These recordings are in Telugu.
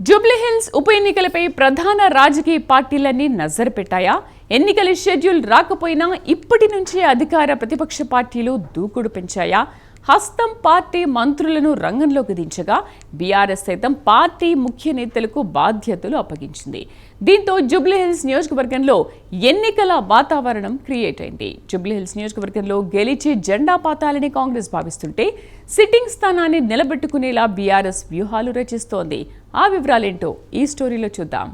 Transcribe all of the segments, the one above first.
జూబ్లీహిల్స్ ఉప ఎన్నికలపై ప్రధాన రాజకీయ పార్టీలన్నీ నజరు పెట్టాయా? ఎన్నికల షెడ్యూల్ రాకపోయినా ఇప్పటి నుంచే అధికార ప్రతిపక్ష పార్టీలు దూకుడు పెంచాయా? హస్తం పార్టీ మంత్రులను రంగంలోకి దించగా బీఆర్ఎస్ సైతం పార్టీ ముఖ్య నేతలకు బాధ్యతలు అప్పగించింది. దీంతో జూబ్లీహిల్స్ నియోజకవర్గంలో ఎన్నికల వాతావరణం క్రియేట్ అయింది. జూబ్లీహిల్స్ నియోజకవర్గంలో గెలిచి జెండా పాతాలని కాంగ్రెస్ భావిస్తుంటే సిట్టింగ్ స్థానాన్ని నిలబెట్టుకునేలా బీఆర్ఎస్ వ్యూహాలు రచిస్తోంది. ఆ వివరాలేంటో ఈ స్టోరీలో చూద్దాం.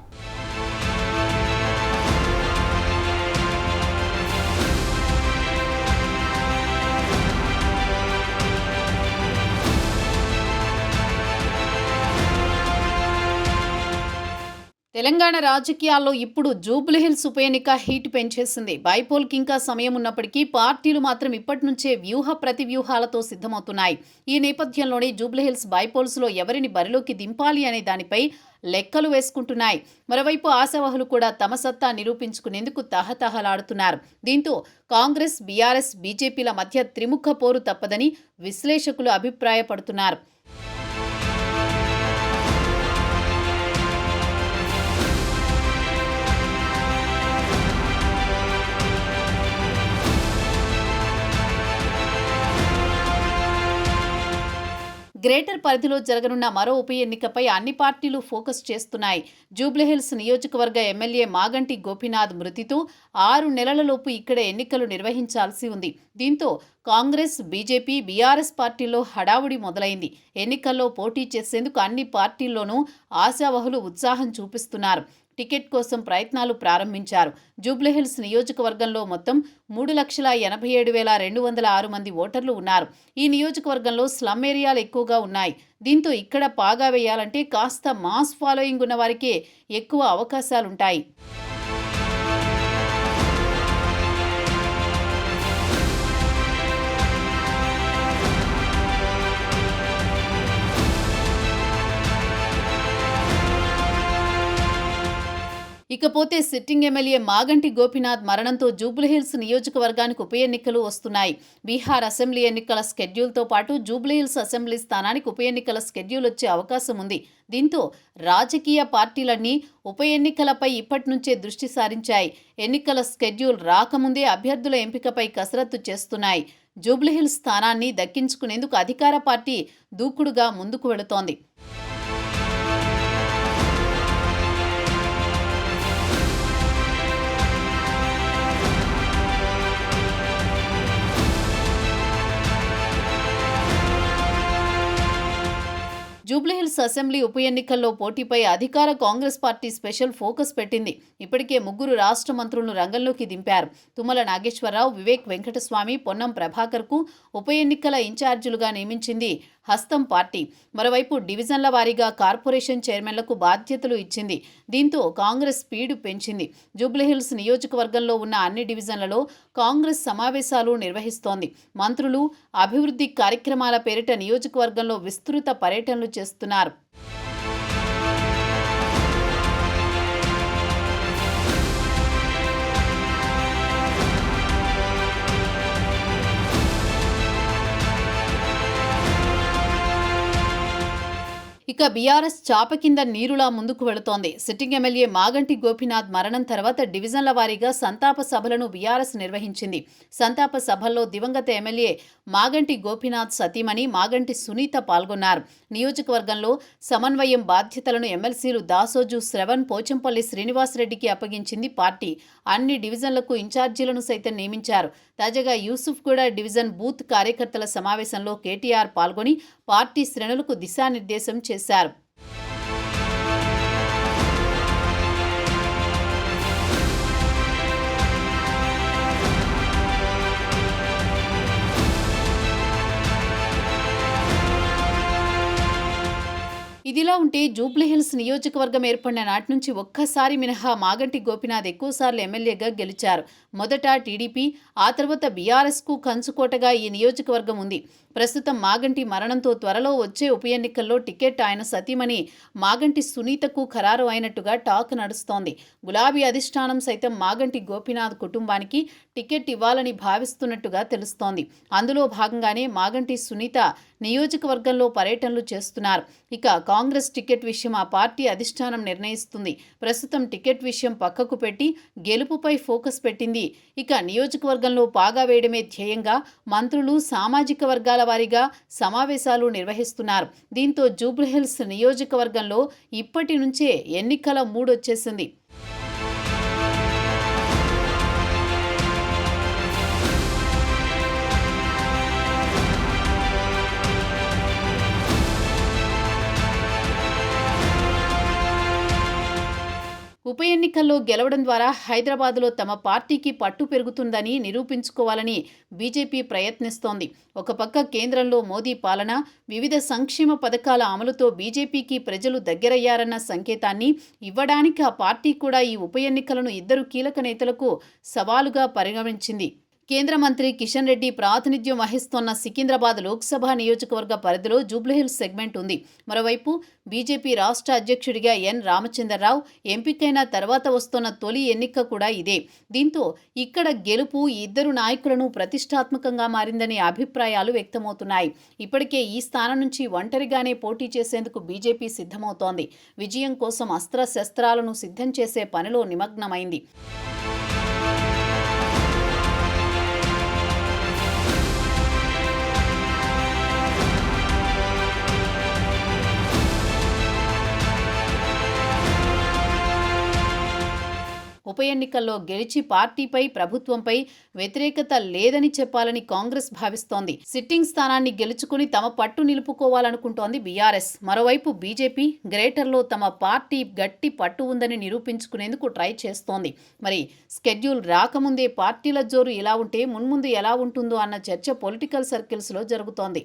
తెలంగాణ రాజకీయాల్లో ఇప్పుడు జూబ్లీహిల్స్ ఉప ఎన్నిక హీట్ పెంచేసింది. బైపోల్కి ఇంకా సమయం ఉన్నప్పటికీ పార్టీలు మాత్రం ఇప్పటి నుంచే వ్యూహ ప్రతివ్యూహాలతో సిద్ధమవుతున్నాయి. ఈ నేపథ్యంలోనే జూబ్లీహిల్స్ బైపోల్స్లో ఎవరిని బరిలోకి దింపాలి అనే దానిపై లెక్కలు వేసుకుంటున్నాయి. మరోవైపు ఆశావహులు కూడా తమ సత్తా నిరూపించుకునేందుకు తహతహలాడుతున్నారు. దీంతో కాంగ్రెస్, బీఆర్ఎస్, బీజేపీల మధ్య త్రిముఖ పోరు తప్పదని విశ్లేషకులు అభిప్రాయపడుతున్నారు. గ్రేటర్ పరిధిలో జరగనున్న మరో ఉప ఎన్నికపై అన్ని పార్టీలు ఫోకస్ చేస్తున్నాయి. జూబ్లీహిల్స్ నియోజకవర్గ ఎమ్మెల్యే మాగంటి గోపీనాథ్ మృతితో 6 నెలలలోపు ఇక్కడ ఎన్నికలు నిర్వహించాల్సి ఉంది. దీంతో కాంగ్రెస్, బీజేపీ, బీఆర్ఎస్ పార్టీల్లో హడావుడి మొదలైంది. ఎన్నికల్లో పోటీ చేసేందుకు అన్ని పార్టీల్లోనూ ఆశావహులు ఉత్సాహం చూపిస్తున్నారు. టికెట్ కోసం ప్రయత్నాలు ప్రారంభించారు. జూబ్లీహిల్స్ నియోజకవర్గంలో మొత్తం 3,87,206 మంది ఓటర్లు ఉన్నారు. ఈ నియోజకవర్గంలో స్లమ్ ఏరియాలు ఎక్కువగా ఉన్నాయి. దీంతో ఇక్కడ పాగా వేయాలంటే కాస్త మాస్ ఫాలోయింగ్ ఉన్న వారికే ఎక్కువ అవకాశాలుంటాయి. ఇకపోతే సిట్టింగ్ ఎమ్మెల్యే మాగంటి గోపీనాథ్ మరణంతో జూబ్లీహిల్స్ నియోజకవర్గానికి ఉప ఎన్నికలు వస్తున్నాయి. బీహార్ అసెంబ్లీ ఎన్నికల స్కెడ్యూల్తో పాటు జూబ్లీహిల్స్ అసెంబ్లీ స్థానానికి ఉప ఎన్నికల స్కెడ్యూల్ వచ్చే అవకాశం ఉంది. దీంతో రాజకీయ పార్టీలన్నీ ఉప ఎన్నికలపై ఇప్పటి నుంచే దృష్టి సారించాయి. ఎన్నికల స్కెడ్యూల్ రాకముందే అభ్యర్థుల ఎంపికపై కసరత్తు చేస్తున్నాయి. జూబ్లీహిల్స్ స్థానాన్ని దక్కించుకునేందుకు అధికార పార్టీ దూకుడుగా ముందుకు వెళుతోంది. జూబ్లీహిల్స్ అసెంబ్లీ ఉప ఎన్నికల్లో పోటీపై అధికార కాంగ్రెస్ పార్టీ స్పెషల్ ఫోకస్ పెట్టింది. ఇప్పటికే 3 రాష్ట్ర మంత్రులను రంగంలోకి దింపారు. తుమ్మల నాగేశ్వరరావు, వివేక్ వెంకటస్వామి, పొన్నం ప్రభాకర్కు ఉప ఎన్నికల ఇన్ఛార్జీలుగా నియమించింది హస్తం పార్టీ. మరోవైపు డివిజన్ల వారీగా కార్పొరేషన్ చైర్మన్లకు బాధ్యతలు ఇచ్చింది. దీంతో కాంగ్రెస్ స్పీడు పెంచింది. జూబ్లీహిల్స్ నియోజకవర్గంలో ఉన్న అన్ని డివిజన్లలో కాంగ్రెస్ సమావేశాలు నిర్వహిస్తోంది. మంత్రులు అభివృద్ధి కార్యక్రమాల పేరిట నియోజకవర్గంలో విస్తృత పర్యటనలు చేస్తున్నారు. ఇక బీఆర్ఎస్ చాప కింద నీరులా ముందుకు వెళుతోంది. సిట్టింగ్ ఎమ్మెల్యే మాగంటి గోపీనాథ్ మరణం తర్వాత డివిజన్ల వారీగా సంతాప సభలను బీఆర్ఎస్ నిర్వహించింది. సంతాప సభల్లో దివంగత ఎమ్మెల్యే మాగంటి గోపీనాథ్ సతీమణి మాగంటి సునీత పాల్గొన్నారు. నియోజకవర్గంలో సమన్వయం బాధ్యతలను ఎమ్మెల్సీలు దాసోజు శ్రవణ్, పోచంపల్లి శ్రీనివాసరెడ్డికి అప్పగించింది పార్టీ. అన్ని డివిజన్లకు ఇన్ఛార్జీలను సైతం నియమించారు. తాజాగా యూసుఫ్గూడ డివిజన్ బూత్ కార్యకర్తల సమావేశంలో కేటీఆర్ పాల్గొని పార్టీ శ్రేణులకు దిశానిర్దేశం చేశారు. ఇదిలా ఉంటే జూబ్లీహిల్స్ నియోజకవర్గం ఏర్పడిన నాటి నుంచి ఒక్కసారి మినహా మాగంటి గోపీనాథ్ ఎక్కువసార్లు ఎమ్మెల్యేగా గెలిచారు. మొదట టీడీపీ, ఆ తర్వాత బీఆర్ఎస్కు కంచుకోటగా ఈ నియోజకవర్గం ఉంది. ప్రస్తుతం మాగంటి మరణంతో త్వరలో వచ్చే ఉప ఎన్నికల్లో టికెట్ ఆయన సతీమణి మాగంటి సునీతకు ఖరారు అయినట్టుగా టాక్ నడుస్తోంది. గులాబీ అధిష్టానం సైతం మాగంటి గోపీనాథ్ కుటుంబానికి టికెట్ ఇవ్వాలని భావిస్తున్నట్టుగా తెలుస్తోంది. అందులో భాగంగానే మాగంటి సునీత నియోజకవర్గంలో పర్యటనలు చేస్తున్నారు. ఇక కాంగ్రెస్ టికెట్ విషయం ఆ పార్టీ అధిష్టానం నిర్ణయిస్తుంది. ప్రస్తుతం టికెట్ విషయం పక్కకు పెట్టి గెలుపుపై ఫోకస్ పెట్టింది. ఇక నియోజకవర్గంలో పాగా వేయడమే ధ్యేయంగా మంత్రులు సామాజిక వర్గాల వారీగా సమావేశాలు నిర్వహిస్తున్నారు. దీంతో జూబ్లీహిల్స్ నియోజకవర్గంలో ఇప్పటి నుంచే ఎన్నికల మూడొచ్చేసింది. ఉప ఎన్నికల్లో గెలవడం ద్వారా హైదరాబాద్లో తమ పార్టీకి పట్టు పెరుగుతుందని నిరూపించుకోవాలని బీజేపీ ప్రయత్నిస్తోంది. ఒక పక్క కేంద్రంలో మోదీ పాలన, వివిధ సంక్షేమ పథకాల అమలుతో బీజేపీకి ప్రజలు దగ్గరయ్యారన్న సంకేతాన్ని ఇవ్వడానికి ఆ పార్టీ కూడా ఈ ఉప ఎన్నికలను ఇద్దరు కీలక నేతలకు సవాలుగా పరిగణించింది. కేంద్ర మంత్రి కిషన్ రెడ్డి ప్రాతినిధ్యం వహిస్తోన్న సికింద్రాబాద్ లోక్సభ నియోజకవర్గ పరిధిలో జూబ్లీహిల్స్ సెగ్మెంట్ ఉంది. మరోవైపు బీజేపీ రాష్ట్ర అధ్యక్షుడిగా ఎన్ రామచంద్రరావు ఎంపికైన తర్వాత వస్తున్న తొలి ఎన్నిక కూడా ఇదే. దీంతో ఇక్కడ గెలుపు ఇద్దరు నాయకులను ప్రతిష్టాత్మకంగా మారిందనే అభిప్రాయాలు వ్యక్తమవుతున్నాయి. ఇప్పటికే ఈ స్థానం నుంచి ఒంటరిగానే పోటీ చేసేందుకు బీజేపీ సిద్ధమవుతోంది. విజయం కోసం అస్త్రశస్త్రాలను సిద్ధం చేసే పనిలో నిమగ్నమైంది. ఉప ఎన్నికల్లో గెలిచి పార్టీపై, ప్రభుత్వంపై వ్యతిరేకత లేదని చెప్పాలని కాంగ్రెస్ భావిస్తోంది. సిట్టింగ్ స్థానాన్ని గెలుచుకుని తమ పట్టు నిలుపుకోవాలనుకుంటోంది బీఆర్ఎస్. మరోవైపు బీజేపీ గ్రేటర్లో తమ పార్టీ గట్టి పట్టు ఉందని నిరూపించుకునేందుకు ట్రై చేస్తోంది. మరి స్కెడ్యూల్ రాకముందే పార్టీల జోరు ఇలా ఉంటే మున్ముందు ఎలా ఉంటుందో అన్న చర్చ పొలిటికల్ సర్కిల్స్లో జరుగుతోంది.